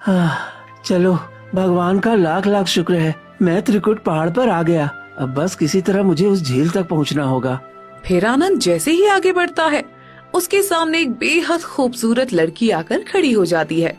चलो, भगवान का लाख लाख शुक्र है, मैं त्रिकुट पहाड़ पर आ गया। अब बस किसी तरह मुझे उस झील तक पहुंचना होगा। फिर आनंद जैसे ही आगे बढ़ता है, उसके सामने एक बेहद खूबसूरत लड़की आकर खड़ी हो जाती है।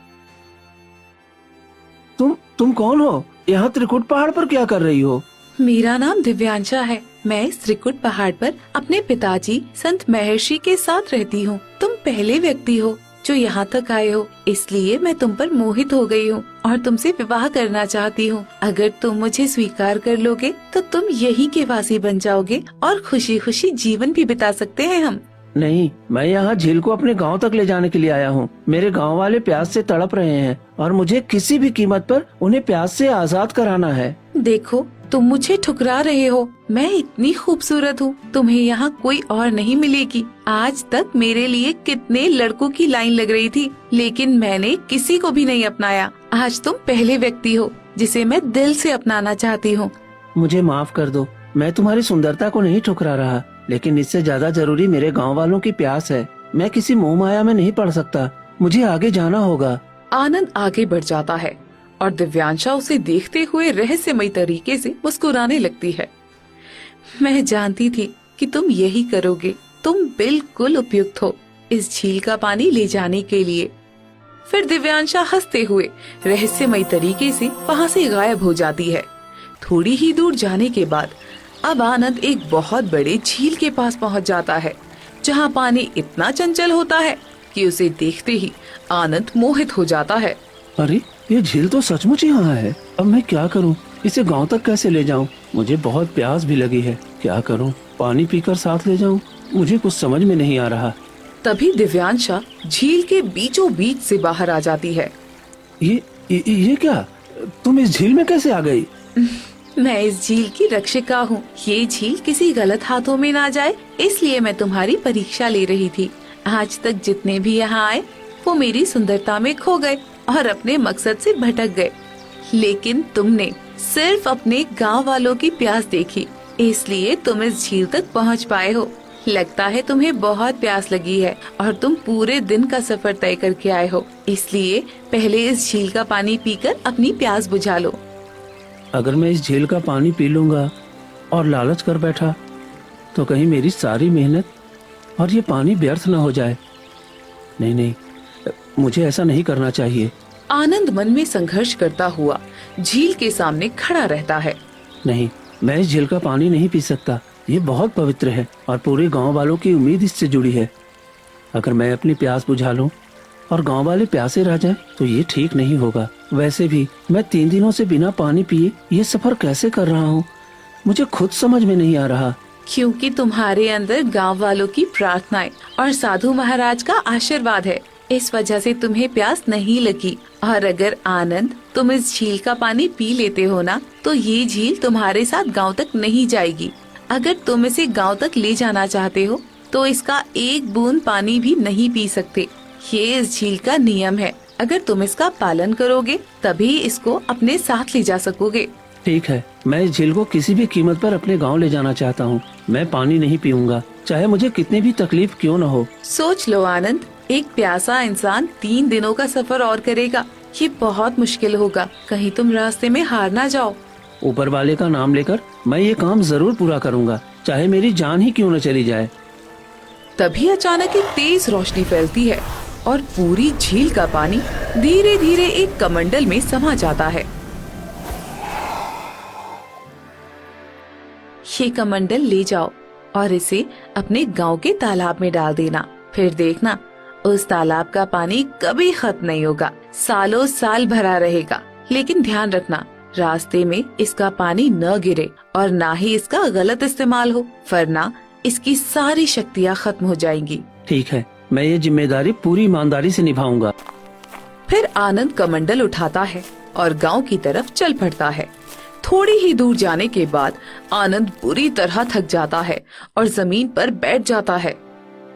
तुम कौन हो? यहाँ त्रिकुट पहाड़ पर क्या कर रही हो? मेरा नाम दिव्यांशा है। मैं इस त्रिकुट पहाड़ पर अपने पिताजी संत महर्षि के साथ रहती हूँ। तुम पहले व्यक्ति हो जो यहाँ तक आए हो, इसलिए मैं तुम पर मोहित हो गई हूँ और तुमसे विवाह करना चाहती हूँ। अगर तुम मुझे स्वीकार कर लोगे तो तुम यहीं के वासी बन जाओगे और खुशी खुशी जीवन भी बिता सकते हैं हम। नहीं, मैं यहाँ झील को अपने गांव तक ले जाने के लिए आया हूँ। मेरे गांव वाले प्यास से तड़प रहे हैं और मुझे किसी भी कीमत पर उन्हें प्यास से आजाद कराना है। देखो, तुम मुझे ठुकरा रहे हो। मैं इतनी खूबसूरत हूँ, तुम्हें यहाँ कोई और नहीं मिलेगी। आज तक मेरे लिए कितने लड़कों की लाइन लग रही थी, लेकिन मैंने किसी को भी नहीं अपनाया। आज तुम पहले व्यक्ति हो जिसे मैं दिल से अपनाना चाहती हूँ। मुझे माफ कर दो, मैं तुम्हारी सुंदरता को नहीं ठुकरा रहा, लेकिन इससे ज्यादा जरूरी मेरे गाँव वालों की प्यास है। मैं किसी मोह माया में नहीं पड़ सकता, मुझे आगे जाना होगा। आनंद आगे बढ़ जाता है और दिव्यांशा उसे देखते हुए रहस्यमयी तरीके से मुस्कुराने लगती है। मैं जानती थी कि तुम यही करोगे। तुम बिल्कुल उपयुक्त हो इस झील का पानी ले जाने के लिए। फिर दिव्यांशा हंसते हुए रहस्यमयी तरीके से वहाँ से गायब हो जाती है। थोड़ी ही दूर जाने के बाद अब आनंद एक बहुत बड़े झील के पास पहुँच जाता है, जहाँ पानी इतना चंचल होता है कि उसे देखते ही आनंद मोहित हो जाता है। अरे, ये झील तो सचमुच यहाँ है। अब मैं क्या करूँ? इसे गांव तक कैसे ले जाऊँ? मुझे बहुत प्यास भी लगी है। क्या करूँ? पानी पीकर साथ ले जाऊँ? मुझे कुछ समझ में नहीं आ रहा। तभी दिव्यांशा झील के बीचों बीच से बाहर आ जाती है। ये क्या? तुम इस झील में कैसे आ गई? मैं इस झील की रक्षिका हूँ। ये झील किसी गलत हाथों में ना जाए, इसलिए मैं तुम्हारी परीक्षा ले रही थी। आज तक जितने भी यहाँ आए वो मेरी सुंदरता में खो गए और अपने मकसद से भटक गए, लेकिन तुमने सिर्फ अपने गांव वालों की प्यास देखी, इसलिए तुम इस झील तक पहुंच पाए हो। लगता है तुम्हें बहुत प्यास लगी है और तुम पूरे दिन का सफर तय करके आए हो, इसलिए पहले इस झील का पानी पीकर अपनी प्यास बुझा लो। अगर मैं इस झील का पानी पी लूंगा और लालच कर बैठा तो कहीं मेरी सारी मेहनत और ये पानी व्यर्थ न हो जाए। नहीं, मुझे ऐसा नहीं करना चाहिए। आनंद मन में संघर्ष करता हुआ झील के सामने खड़ा रहता है। नहीं, मैं इस झील का पानी नहीं पी सकता। ये बहुत पवित्र है और पूरे गांव वालों की उम्मीद इससे जुड़ी है। अगर मैं अपनी प्यास बुझा लूं और गांव वाले प्यासे रह जाएं, तो ये ठीक नहीं होगा। वैसे भी मैं 3 दिनों से बिना पानी पिए ये सफर कैसे कर रहा हूँ, मुझे खुद समझ में नहीं आ रहा। क्योंकि तुम्हारे अंदर गांव वालों की प्रार्थनाएं और साधु महाराज का आशीर्वाद है, इस वजह से तुम्हें प्यास नहीं लगी। और अगर आनंद तुम इस झील का पानी पी लेते हो ना, तो ये झील तुम्हारे साथ गांव तक नहीं जाएगी। अगर तुम इसे गांव तक ले जाना चाहते हो तो इसका एक बूंद पानी भी नहीं पी सकते। ये इस झील का नियम है। अगर तुम इसका पालन करोगे तभी इसको अपने साथ ले जा सकोगे। ठीक है, मैं इस झील को किसी भी कीमत पर अपने गांव ले जाना चाहता हूँ। मैं पानी नहीं पीऊंगा, चाहे मुझे कितनी भी तकलीफ क्यों न हो। सोच लो आनंद, एक प्यासा इंसान 3 दिनों का सफर और करेगा। ये बहुत मुश्किल होगा, कहीं तुम रास्ते में हार ना जाओ। ऊपर वाले का नाम लेकर मैं ये काम जरूर पूरा करूँगा, चाहे मेरी जान ही क्यों न चली जाए। तभी अचानक एक तेज रोशनी फैलती है और पूरी झील का पानी धीरे धीरे एक कमंडल में समा जाता है। ये कमंडल ले जाओ और इसे अपने गांव के तालाब में डाल देना। फिर देखना, उस तालाब का पानी कभी खत्म नहीं होगा, सालों साल भरा रहेगा। लेकिन ध्यान रखना, रास्ते में इसका पानी न गिरे और ना ही इसका गलत इस्तेमाल हो, वरना इसकी सारी शक्तियाँ खत्म हो जाएंगी। ठीक है, मैं ये जिम्मेदारी पूरी ईमानदारी से निभाऊंगा। फिर आनंद कमंडल उठाता है और गांव की तरफ चल पड़ता है। थोड़ी ही दूर जाने के बाद आनंद बुरी तरह थक जाता है और जमीन पर बैठ जाता है।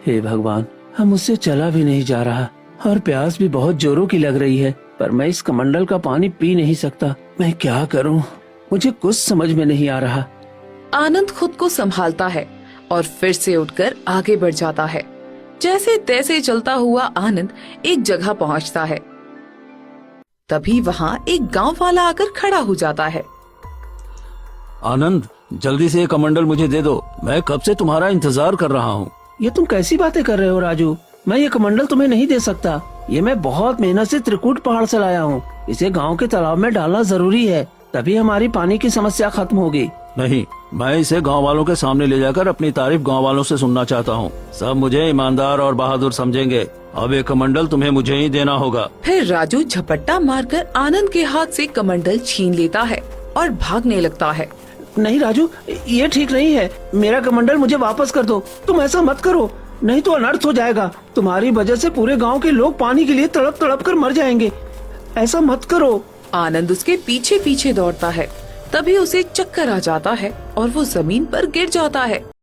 हे भगवान, हम मुझसे चला भी नहीं जा रहा और प्यास भी बहुत जोरों की लग रही है, पर मैं इस कमंडल का पानी पी नहीं सकता। मैं क्या करूं? मुझे कुछ समझ में नहीं आ रहा। आनंद खुद को संभालता है और फिर से उठकर आगे बढ़ जाता है। जैसे तैसे चलता हुआ आनंद एक जगह पहुंचता है। तभी वहाँ एक गांव वाला आकर खड़ा हो जाता है। आनंद, जल्दी से ये कमंडल मुझे दे दो, मैं कब से तुम्हारा इंतजार कर रहा हूँ। ये तुम कैसी बातें कर रहे हो राजू? मैं ये कमंडल तुम्हें नहीं दे सकता। ये मैं बहुत मेहनत से त्रिकूट पहाड़ से लाया हूँ। इसे गांव के तालाब में डालना जरूरी है, तभी हमारी पानी की समस्या खत्म होगी। नहीं, मैं इसे गांव वालों के सामने ले जाकर अपनी तारीफ गांव वालों से सुनना चाहता हूँ। सब मुझे ईमानदार और बहादुर समझेंगे। अब ये कमंडल तुम्हें मुझे ही देना होगा। फिर राजू झपट्टा मारकर आनंद के हाथ से कमंडल छीन लेता है और भागने लगता है। नहीं राजू, ये ठीक नहीं है। मेरा कमंडल मुझे वापस कर दो। तुम ऐसा मत करो, नहीं तो अनर्थ हो जाएगा। तुम्हारी वजह से पूरे गांव के लोग पानी के लिए तड़प तड़प कर मर जाएंगे। ऐसा मत करो। आनंद उसके पीछे पीछे दौड़ता है। तभी उसे चक्कर आ जाता है और वो जमीन पर गिर जाता है।